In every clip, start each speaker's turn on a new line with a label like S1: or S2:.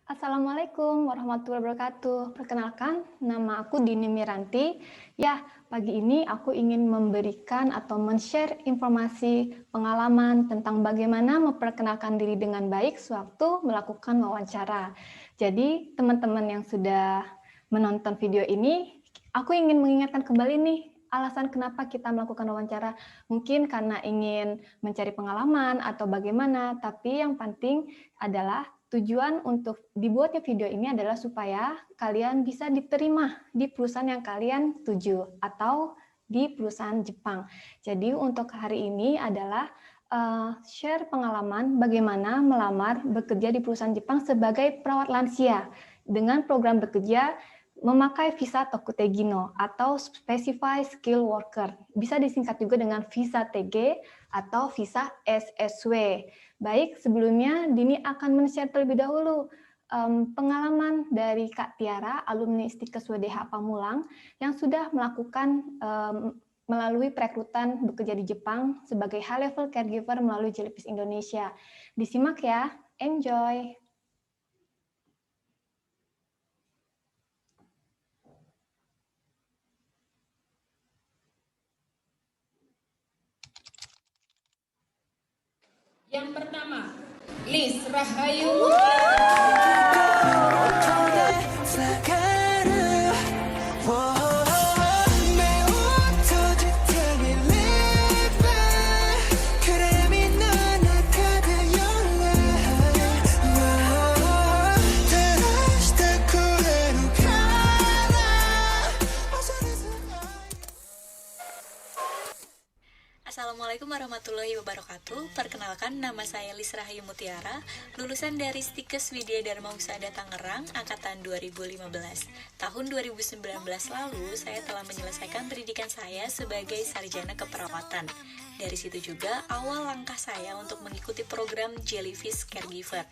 S1: Assalamualaikum warahmatullahi wabarakatuh. Perkenalkan, nama aku Dini Miranti. Ya, pagi ini aku ingin memberikan atau men-share informasi pengalaman tentang bagaimana memperkenalkan diri dengan baik sewaktu melakukan wawancara. Jadi, teman-teman yang sudah menonton video ini, aku ingin mengingatkan kembali nih, alasan kenapa kita melakukan wawancara. Mungkin karena ingin mencari pengalaman atau bagaimana, tapi yang penting adalah tujuan untuk dibuatnya video ini adalah supaya kalian bisa diterima di perusahaan yang kalian tuju atau di perusahaan Jepang. Jadi untuk hari ini adalah share pengalaman bagaimana melamar bekerja di perusahaan Jepang sebagai perawat lansia dengan program bekerja memakai visa Tokutegino atau Specified Skill Worker. Bisa disingkat juga dengan visa TG atau visa SSW. Baik, sebelumnya Dini akan men-share terlebih dahulu pengalaman dari Kak Tiara, alumni Stikes WDH Pamulang, yang sudah melakukan melalui perekrutan bekerja di Jepang sebagai high level caregiver melalui Jellyfish Indonesia. Disimak ya, enjoy!
S2: Yang pertama, Liz Rahayu.
S3: Assalamualaikum warahmatullahi wabarakatuh. Perkenalkan, nama saya Liz Rahayu Mutiara, lulusan dari Stikes Widya Dharma Husada Tangerang, angkatan 2015. Tahun 2019 lalu, saya telah menyelesaikan pendidikan saya sebagai sarjana keperawatan. Dari situ juga awal langkah saya untuk mengikuti program Jellyfish Caregiver.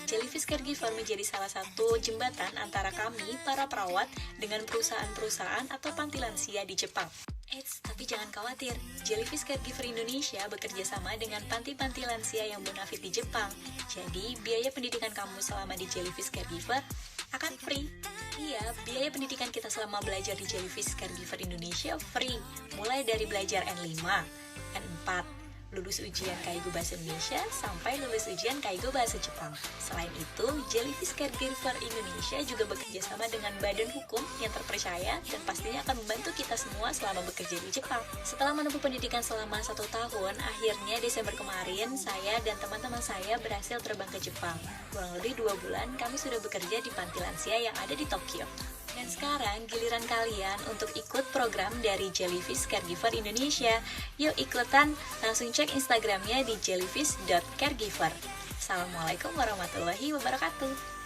S3: Jellyfish Caregiver menjadi salah satu jembatan antara kami, para perawat, dengan perusahaan-perusahaan atau panti lansia di Jepang. Tapi jangan khawatir, Jellyfish Caregiver Indonesia bekerja sama dengan panti-panti lansia yang bonafit di Jepang. Jadi, biaya pendidikan kamu selama di Jellyfish Caregiver akan free. Iya, biaya pendidikan kita selama belajar di Jellyfish Caregiver Indonesia free. Mulai dari belajar N5, N4, lulus ujian Kaigo Bahasa Indonesia, sampai lulus ujian Kaigo Bahasa Jepang. Selain itu, Jellyfish Caregiver Indonesia juga bekerja sama dengan badan hukum yang terpercaya dan pastinya akan membantu kita semua selama bekerja di Jepang. Setelah menempuh pendidikan selama 1 tahun, akhirnya Desember kemarin, saya dan teman-teman saya berhasil terbang ke Jepang. Kurang lebih 2 bulan, kami sudah bekerja di panti lansia yang ada di Tokyo. Dan sekarang giliran kalian untuk ikut program dari Jellyfish Caregiver Indonesia. Yuk ikutan, langsung cek Instagramnya di jellyfish.caregiver. Assalamualaikum warahmatullahi wabarakatuh.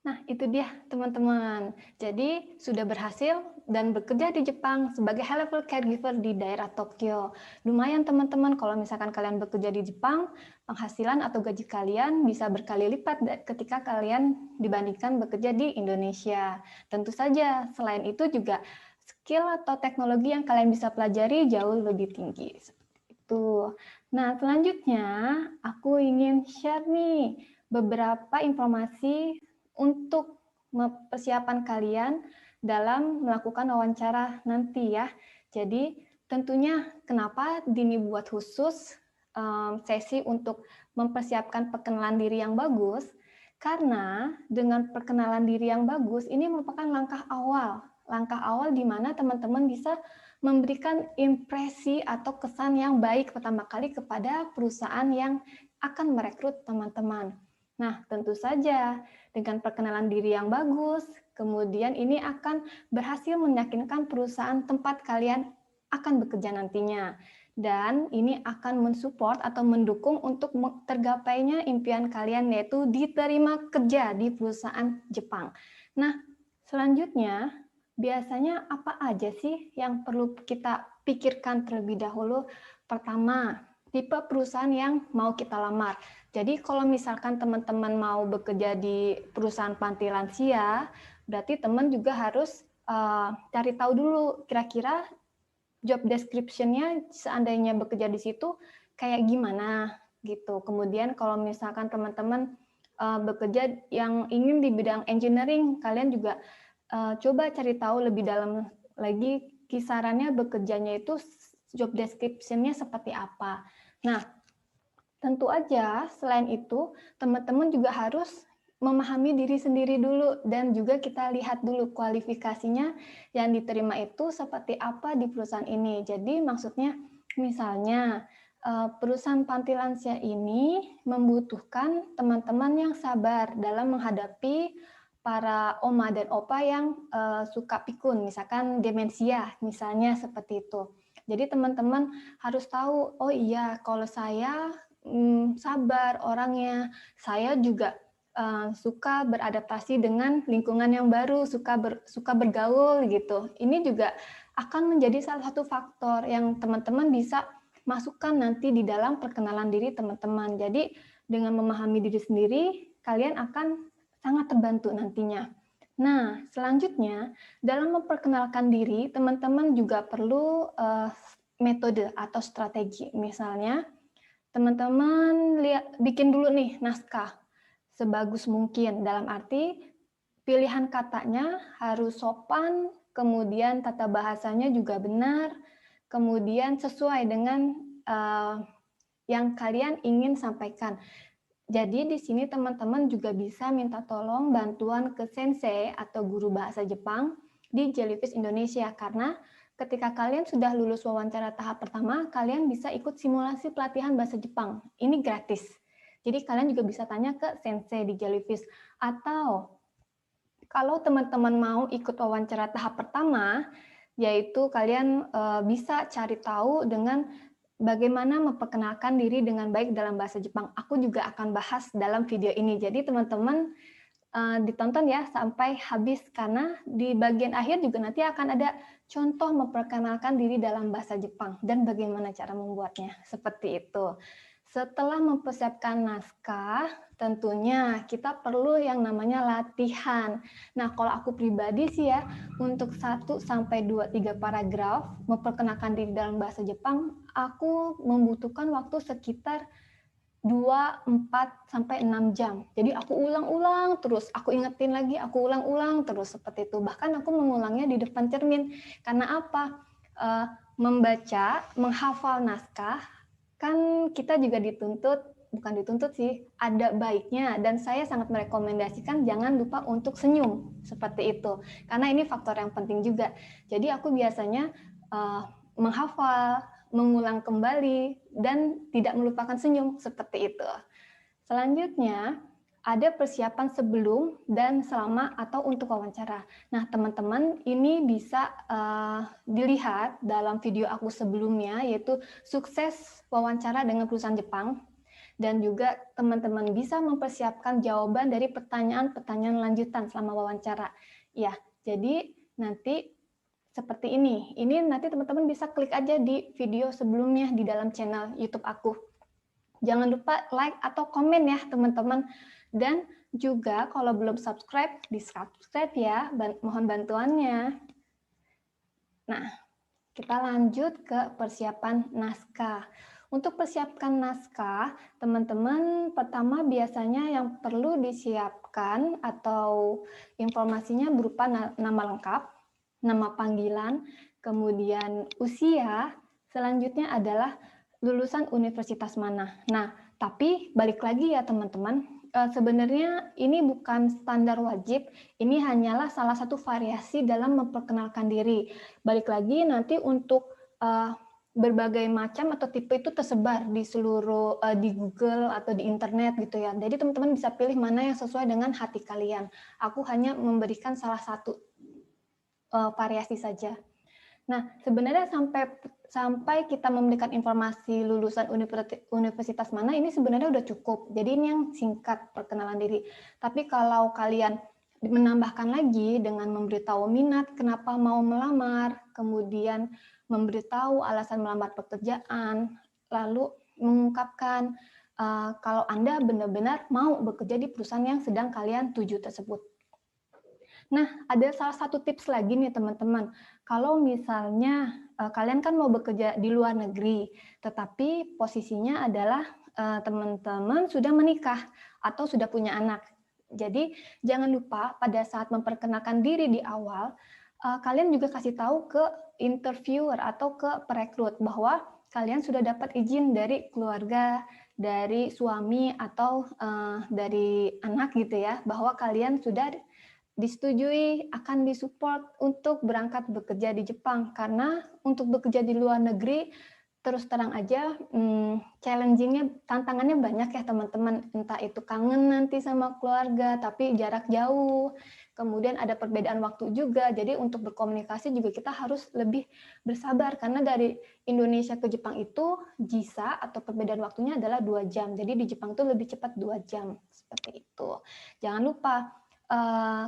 S1: Nah, itu dia teman-teman. Jadi, sudah berhasil dan bekerja di Jepang sebagai high level caregiver di daerah Tokyo. Lumayan teman-teman, kalau misalkan kalian bekerja di Jepang, penghasilan atau gaji kalian bisa berkali lipat ketika kalian dibandingkan bekerja di Indonesia. Tentu saja, selain itu juga skill atau teknologi yang kalian bisa pelajari jauh lebih tinggi. Itu. Nah, selanjutnya aku ingin share nih beberapa informasi untuk persiapan kalian dalam melakukan wawancara nanti ya. Jadi tentunya kenapa Dini buat khusus sesi untuk mempersiapkan perkenalan diri yang bagus, karena dengan perkenalan diri yang bagus ini merupakan langkah awal di mana teman-teman bisa memberikan impresi atau kesan yang baik pertama kali kepada perusahaan yang akan merekrut teman-teman. Nah, tentu saja dengan perkenalan diri yang bagus, kemudian ini akan berhasil meyakinkan perusahaan tempat kalian akan bekerja nantinya. Dan ini akan mensupport atau mendukung untuk tergapainya impian kalian, yaitu diterima kerja di perusahaan Jepang. Nah, selanjutnya, biasanya apa aja sih yang perlu kita pikirkan terlebih dahulu? Pertama, tipe perusahaan yang mau kita lamar. Jadi kalau misalkan teman-teman mau bekerja di perusahaan panti lansia, berarti teman juga harus cari tahu dulu kira-kira job description-nya seandainya bekerja di situ kayak gimana gitu. Kemudian kalau misalkan teman-teman bekerja yang ingin di bidang engineering, kalian juga coba cari tahu lebih dalam lagi kisarannya bekerjanya itu job description-nya seperti apa. Nah, tentu aja selain itu teman-teman juga harus memahami diri sendiri dulu dan juga kita lihat dulu kualifikasinya yang diterima itu seperti apa di perusahaan ini. Jadi maksudnya misalnya perusahaan panti lansia ini membutuhkan teman-teman yang sabar dalam menghadapi para oma dan opa yang suka pikun, misalkan demensia, misalnya seperti itu. Jadi teman-teman harus tahu, oh iya, kalau saya sabar orangnya, saya juga suka beradaptasi dengan lingkungan yang baru, suka bergaul gitu. Ini juga akan menjadi salah satu faktor yang teman-teman bisa masukkan nanti di dalam perkenalan diri teman-teman. Jadi dengan memahami diri sendiri, kalian akan sangat terbantu nantinya. Nah, selanjutnya dalam memperkenalkan diri, teman-teman juga perlu metode atau strategi. Misalnya, teman-teman bikin dulu nih naskah sebagus mungkin. Dalam arti pilihan katanya harus sopan, kemudian tata bahasanya juga benar, kemudian sesuai dengan yang kalian ingin sampaikan. Jadi di sini teman-teman juga bisa minta tolong bantuan ke sensei atau guru bahasa Jepang di Jellyfish Indonesia karena ketika kalian sudah lulus wawancara tahap pertama, kalian bisa ikut simulasi pelatihan bahasa Jepang. Ini gratis. Jadi kalian juga bisa tanya ke sensei di Jellyfish. Atau kalau teman-teman mau ikut wawancara tahap pertama, yaitu kalian bisa cari tahu dengan bagaimana memperkenalkan diri dengan baik dalam bahasa Jepang. Aku juga akan bahas dalam video ini. Jadi teman-teman ditonton ya sampai habis karena di bagian akhir juga nanti akan ada contoh memperkenalkan diri dalam bahasa Jepang dan bagaimana cara membuatnya. Seperti itu. Setelah mempersiapkan naskah, tentunya kita perlu yang namanya latihan. Nah, kalau aku pribadi sih ya, untuk 1 sampai 2 3 paragraf memperkenalkan diri dalam bahasa Jepang, aku membutuhkan waktu sekitar 2, 4 sampai 6 jam. Jadi aku ulang-ulang terus, aku ingetin lagi, aku ulang-ulang terus seperti itu. Bahkan aku mengulangnya di depan cermin. Karena apa? Membaca, menghafal naskah, kan kita juga bukan dituntut sih, ada baiknya dan saya sangat merekomendasikan jangan lupa untuk senyum seperti itu karena ini faktor yang penting juga. Jadi aku biasanya menghafal, mengulang kembali dan tidak melupakan senyum seperti itu. Selanjutnya ada persiapan sebelum dan selama atau untuk wawancara. Nah, teman-teman, ini bisa dilihat dalam video aku sebelumnya, yaitu sukses wawancara dengan perusahaan Jepang. Dan juga teman-teman bisa mempersiapkan jawaban dari pertanyaan-pertanyaan lanjutan selama wawancara. Ya, jadi nanti seperti ini. Ini nanti teman-teman bisa klik aja di video sebelumnya di dalam channel YouTube aku. Jangan lupa like atau komen ya teman-teman. Dan juga kalau belum subscribe, di-subscribe ya, mohon bantuannya. Nah, kita lanjut ke persiapan naskah. Untuk persiapkan naskah, teman-teman pertama biasanya yang perlu disiapkan atau informasinya berupa nama lengkap, nama panggilan, kemudian usia, selanjutnya adalah lulusan universitas mana. Nah, tapi balik lagi ya teman-teman, sebenarnya ini bukan standar wajib, ini hanyalah salah satu variasi dalam memperkenalkan diri. Balik lagi nanti untuk berbagai macam atau tipe itu tersebar di seluruh di Google atau di internet gitu ya. Jadi teman-teman bisa pilih mana yang sesuai dengan hati kalian. Aku hanya memberikan salah satu variasi saja. Nah, sebenarnya sampai kita memberikan informasi lulusan universitas mana ini sebenarnya udah cukup. Jadi ini yang singkat perkenalan diri. Tapi kalau kalian menambahkan lagi dengan memberitahu minat, kenapa mau melamar, kemudian memberitahu alasan melamar pekerjaan, lalu mengungkapkan kalau Anda benar-benar mau bekerja di perusahaan yang sedang kalian tuju tersebut. Nah, ada salah satu tips lagi nih teman-teman. Kalau misalnya kalian kan mau bekerja di luar negeri, tetapi posisinya adalah teman-teman sudah menikah atau sudah punya anak. Jadi jangan lupa pada saat memperkenalkan diri di awal, kalian juga kasih tahu ke interviewer atau ke perekrut bahwa kalian sudah dapat izin dari keluarga, dari suami atau dari anak gitu ya, bahwa kalian sudah disetujui akan disupport untuk berangkat bekerja di Jepang. Karena untuk bekerja di luar negeri terus terang aja challenging-nya, tantangannya banyak ya teman-teman. Entah itu kangen nanti sama keluarga tapi jarak jauh, kemudian ada perbedaan waktu juga. Jadi untuk berkomunikasi juga kita harus lebih bersabar karena dari Indonesia ke Jepang itu JISA atau perbedaan waktunya adalah 2 jam. Jadi di Jepang itu lebih cepat 2 jam seperti itu. Jangan lupa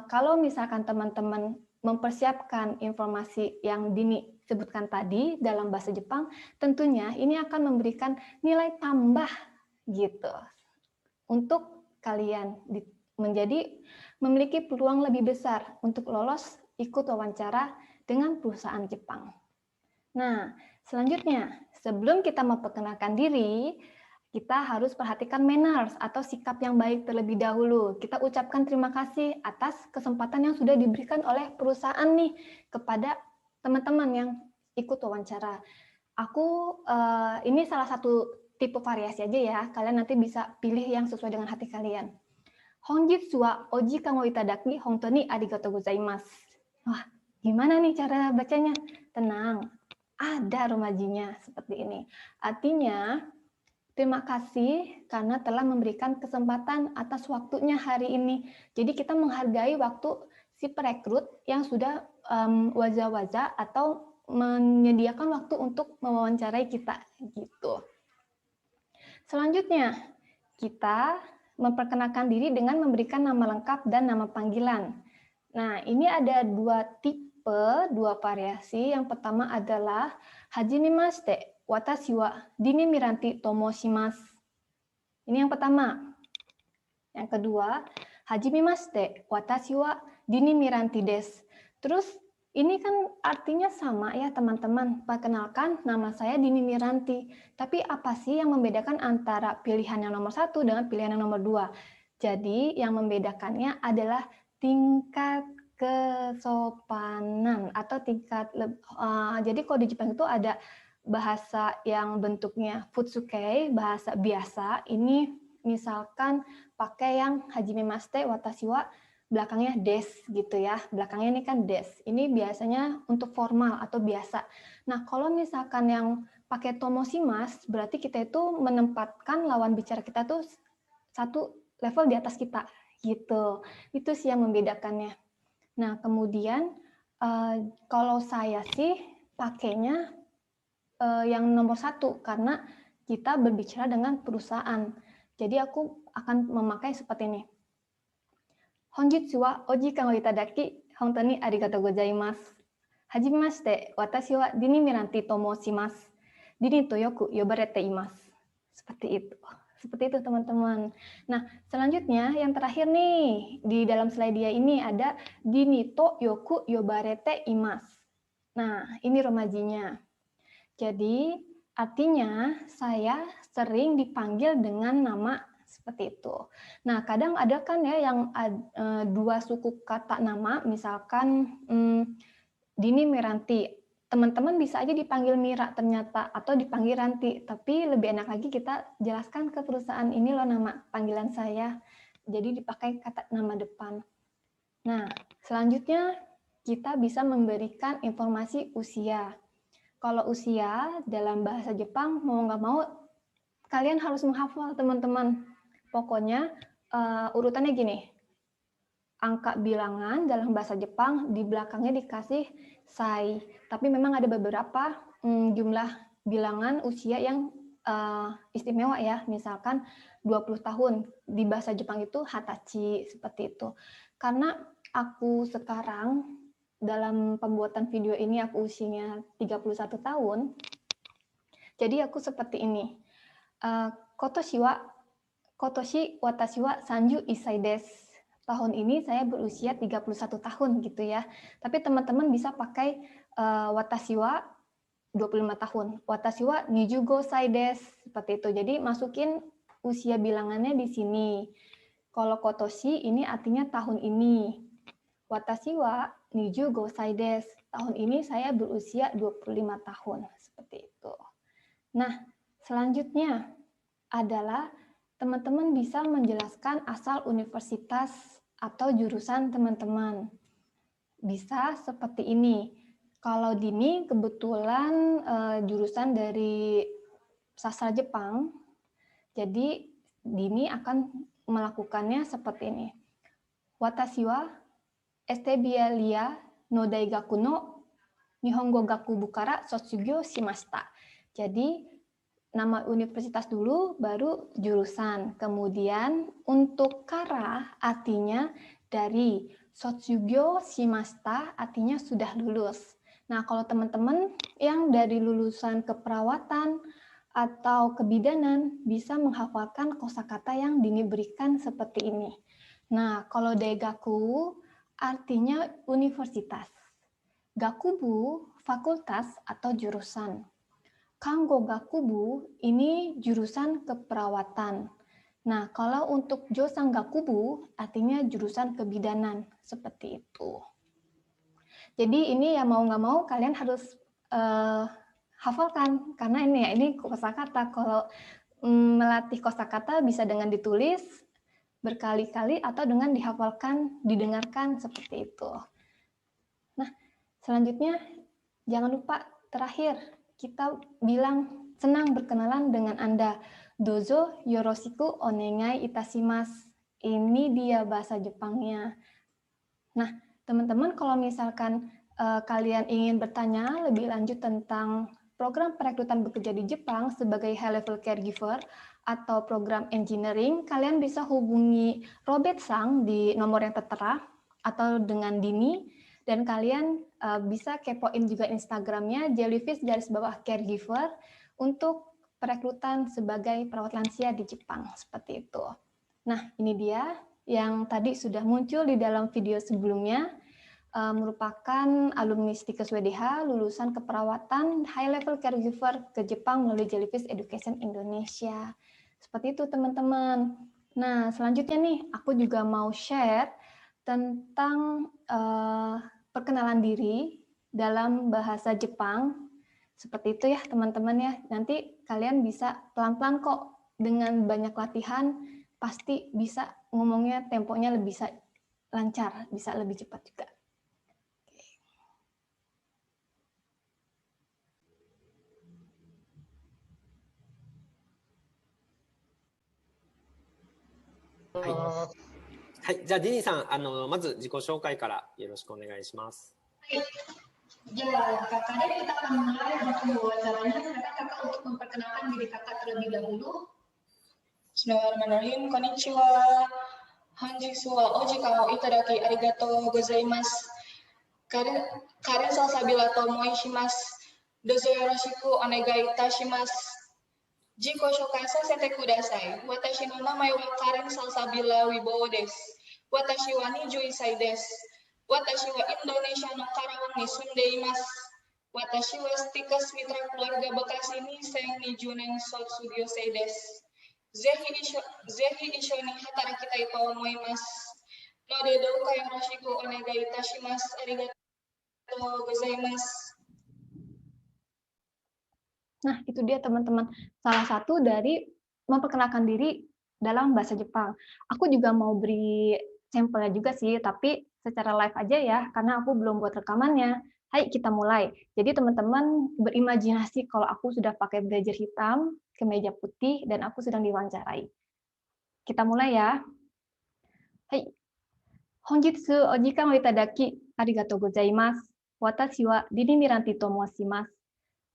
S1: kalau misalkan teman-teman mempersiapkan informasi yang Dini sebutkan tadi dalam bahasa Jepang, tentunya ini akan memberikan nilai tambah gitu untuk kalian menjadi memiliki peluang lebih besar untuk lolos ikut wawancara dengan perusahaan Jepang. Nah, selanjutnya, sebelum kita memperkenalkan diri, kita harus perhatikan manners atau sikap yang baik terlebih dahulu. Kita ucapkan terima kasih atas kesempatan yang sudah diberikan oleh perusahaan nih kepada teman-teman yang ikut wawancara. Ini salah satu tipe variasi aja ya. Kalian nanti bisa pilih yang sesuai dengan hati kalian. Honjitsu wa ojikan wo itadaki hontou ni arigatou gozaimasu. Wah, gimana nih cara bacanya? Tenang, ada romajinya seperti ini. Artinya, terima kasih karena telah memberikan kesempatan atas waktunya hari ini. Jadi kita menghargai waktu si perekrut yang sudah waza-waza atau menyediakan waktu untuk mewawancarai kita gitu. Selanjutnya, kita memperkenalkan diri dengan memberikan nama lengkap dan nama panggilan. Nah, ini ada 2 tipe, 2 variasi. Yang pertama adalah hajimemashite. Watashi wa Dini Miranti Tomoshimasu. Ini yang pertama. Yang kedua, hajimemashite. Watashi wa Dini Miranti desu. Terus ini kan artinya sama ya teman-teman. Perkenalkan, nama saya Dini Miranti. Tapi apa sih yang membedakan antara pilihan yang nomor 1 dengan pilihan yang nomor 2? Jadi yang membedakannya adalah tingkat kesopanan atau tingkat jadi kalau di Jepang itu ada bahasa yang bentuknya futsuke, bahasa biasa. Ini misalkan pakai yang hajimemashite watashi wa belakangnya des gitu ya. Belakangnya ini kan des. Ini biasanya untuk formal atau biasa. Nah, kalau misalkan yang pakai tomoshimasu berarti kita itu menempatkan lawan bicara kita tuh satu level di atas kita gitu. Itu sih yang membedakannya. Nah, kemudian kalau saya sih pakainya yang nomor 1 karena kita berbicara dengan perusahaan. Jadi aku akan memakai seperti ini. Honjitsu wa ojikan wo itadaki hontou ni arigatou gozaimasu. Hajimemashite, watashi wa Dini Miranti tomoshimasu. Dini to yoku yobarete imasu. Seperti itu. Seperti itu teman-teman. Nah, selanjutnya yang terakhir nih di dalam slide dia ini ada Dini to yoku yobarete imasu. Nah, ini romajinya. Jadi, artinya saya sering dipanggil dengan nama seperti itu. Nah, kadang ada kan ya yang 2 suku kata nama, misalkan Dini Miranti. Teman-teman bisa aja dipanggil Mira ternyata, atau dipanggil Ranti. Tapi lebih enak lagi kita jelaskan ke perusahaan, ini loh nama panggilan saya. Jadi dipakai kata nama depan. Nah, selanjutnya kita bisa memberikan informasi usia. Kalau usia dalam bahasa Jepang mau nggak mau kalian harus menghafal teman-teman. Pokoknya urutannya gini. Angka bilangan dalam bahasa Jepang di belakangnya dikasih sai. Tapi memang ada beberapa jumlah bilangan usia yang istimewa ya. Misalkan 20 tahun di bahasa Jepang itu hatachi seperti itu. Karena aku sekarang dalam pembuatan video ini aku usianya 31 tahun. Jadi aku seperti ini. Kotoshi watashi wa 31 desu. Tahun ini saya berusia 31 tahun gitu ya. Tapi teman-teman bisa pakai watashi wa 25 tahun. Watashi wa 25 歳です. Seperti itu. Jadi masukin usia bilangannya di sini. Kalau kotoshi ini artinya tahun ini. Watashi wa 25 歳です. Tahun ini saya berusia 25 tahun. Seperti itu. Nah, selanjutnya adalah teman-teman bisa menjelaskan asal universitas atau jurusan teman-teman. Bisa seperti ini. Kalau Dini kebetulan jurusan dari sastra Jepang, jadi Dini akan melakukannya seperti ini. Watashi wa Estebialia no Daigaku no Nihongo Gakubu kara Sotsugyo shimashita. Jadi nama universitas dulu, baru jurusan. Kemudian untuk kara artinya dari, Sotsugyo shimashita artinya sudah lulus. Nah, kalau teman-teman yang dari lulusan keperawatan atau kebidanan bisa menghafalkan kosakata yang Dini berikan seperti ini. Nah, kalau Daigaku artinya universitas. Gakubu, fakultas atau jurusan. Kango Gakubu ini jurusan keperawatan. Nah, kalau untuk Josang Gakubu artinya jurusan kebidanan, seperti itu. Jadi ini ya mau nggak mau kalian harus hafalkan, karena ini kosakata. Kalau melatih kosakata bisa dengan ditulis berkali-kali atau dengan dihafalkan, didengarkan, seperti itu. Nah, selanjutnya jangan lupa terakhir kita bilang senang berkenalan dengan Anda. Dozo yoroshiku onegai itashimasu. Ini dia bahasa Jepangnya. Nah, teman-teman kalau misalkan kalian ingin bertanya lebih lanjut tentang program perekrutan bekerja di Jepang sebagai high level caregiver atau program engineering, kalian bisa hubungi Robert Sang di nomor yang tertera atau dengan Dini, dan kalian bisa kepoin juga Instagramnya jellyfish_caregiver untuk perekrutan sebagai perawat lansia di Jepang, seperti itu. Nah, ini dia yang tadi sudah muncul di dalam video sebelumnya, merupakan alumni Stikes WDH, lulusan keperawatan high level caregiver ke Jepang melalui Jellyfish Education Indonesia. Seperti itu teman-teman. Nah, selanjutnya nih, aku juga mau share tentang perkenalan diri dalam bahasa Jepang. Seperti itu ya teman-teman ya. Nanti kalian bisa pelan-pelan kok, dengan banyak latihan pasti bisa ngomongnya, temponya lebih bisa lancar, bisa lebih cepat juga.
S4: はい、じゃあディニーさん、まず自己紹介からよろしくお願いします。
S1: はい。じゃあkakaknya kita akan mulai waktu wawancaranya. Silakan kakak untuk memperkenalkan diri kakak terlebih dahulu.
S2: Bismillahirrahmanirrahim. Konnichiwa. Honjitsu wa o jikan o itadaki arigatou gozaimasu. Karen Salsabila to moishimasu. Dozo yoroshiku onegai itashimasu. Jiko shokai sasete kudasai. Watashi no namae wa Karen Salsabila Wibowo desu. Watashi wa 21 歳です。Watashi wa Indonesia no Karawang ni sundeimasu. Watashi wa Stikes Mitra Keluarga Bekasi ni Senni Junen Sotsugyo-sei desu. Zehi isho ni hatarakita to omoimasu. No de douka yoroshiku onegai itashimasu. Arigatou gozaimasu. Nah, itu dia teman-teman, salah satu dari memperkenalkan diri dalam bahasa Jepang. Aku juga mau beri sampelnya juga sih, tapi secara live aja ya, karena aku belum buat rekamannya. Hai, kita mulai. Jadi teman-teman berimajinasi kalau aku sudah pakai blazer hitam, kemeja putih, dan aku sedang diwawancarai. Kita mulai ya. Hai. Honjitsu o jikan o itadaki arigatou gozaimasu. Watashi wa Dini Miranti to moshimasu.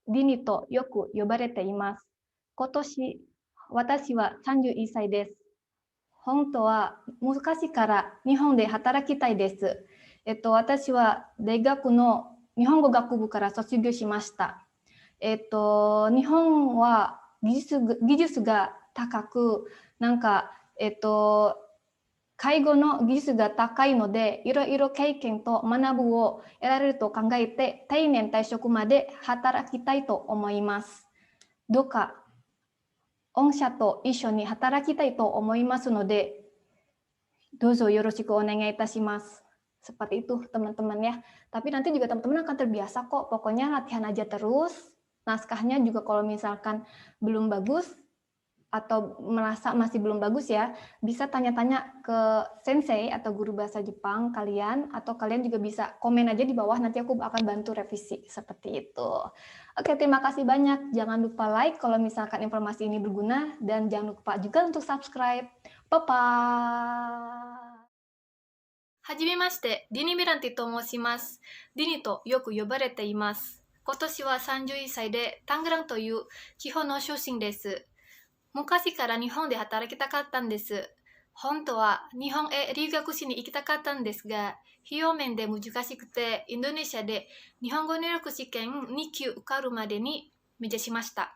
S2: Dini to yoku yobarete imasu. Kotoshi watashi wa 31 歳です。本当は昔から日本で働きたいです。私は大学の日本語学部から卒業しました。日本は技術が高く、なんか、
S1: 介護の技術が高いので、いろいろ経験と学ぶを得られると考えて、定年退職まで働きたいと思います。どうか、御社と一緒に働きたいと思いますので、どうぞよろしくお願いいたします。Seperti itu teman-teman ya. Tapi nanti juga teman-teman akan terbiasa kok. Pokoknya latihan aja terus. Naskahnya juga kalau misalkan belum bagus, atau merasa masih belum bagus ya, bisa tanya-tanya ke sensei atau guru bahasa Jepang kalian, atau kalian juga bisa komen aja di bawah, nanti aku akan bantu revisi, seperti itu. Oke, terima kasih banyak. Jangan lupa like kalau misalkan informasi ini berguna, dan jangan lupa juga untuk subscribe. Bye-bye!
S2: はじめまして、ディニ・ミランティと申します。ディニとよく呼ばれています。今年は31歳で、タングランという地方の出身です。昔から日本で働きたかったんです。本当は日本へ留学しに行きたかったんですが、費用面で難しくて、インドネシアで日本語入力試験2級受かるまでに目指しました。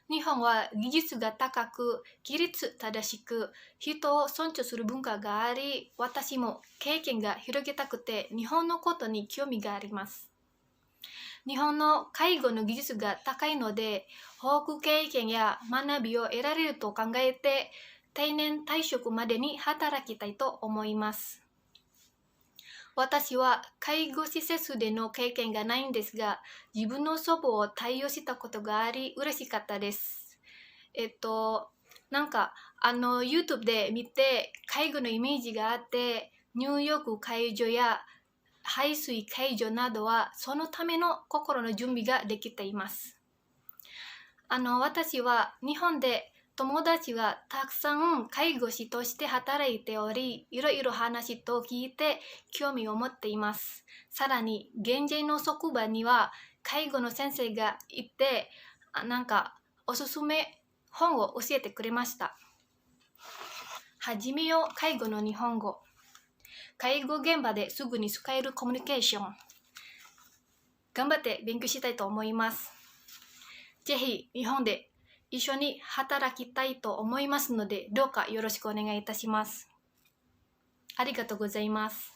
S2: 日本は技術が高く、規律正しく、人を尊重する文化があり、私も経験が広げたくて、日本のことに興味があります。日本の介護の技術が高いので、保育経験や学びを得られると考えて、定年退職までに働きたいと思います。私は介護施設での経験がないんですが、自分の祖母を対応したことがあり、嬉しかったです。なんか、YouTube で見て、介護のイメージがあって、入浴介助や排水介助などはそのための心の準備ができています。私は日本で友達がたくさん介護士として働いており、いろいろ話と聞いて興味を持っています。さらに現在の職場には介護の先生がいて、なんかおすすめ本を教えてくれました。はじめよ介護の日本語。介護現場ですぐに使えるコミュニケーション。頑張って勉強したいと思います。ぜひ日本で一緒に働きたいと思いますので、どうかよろしくお願いいたします。ありがとうございます。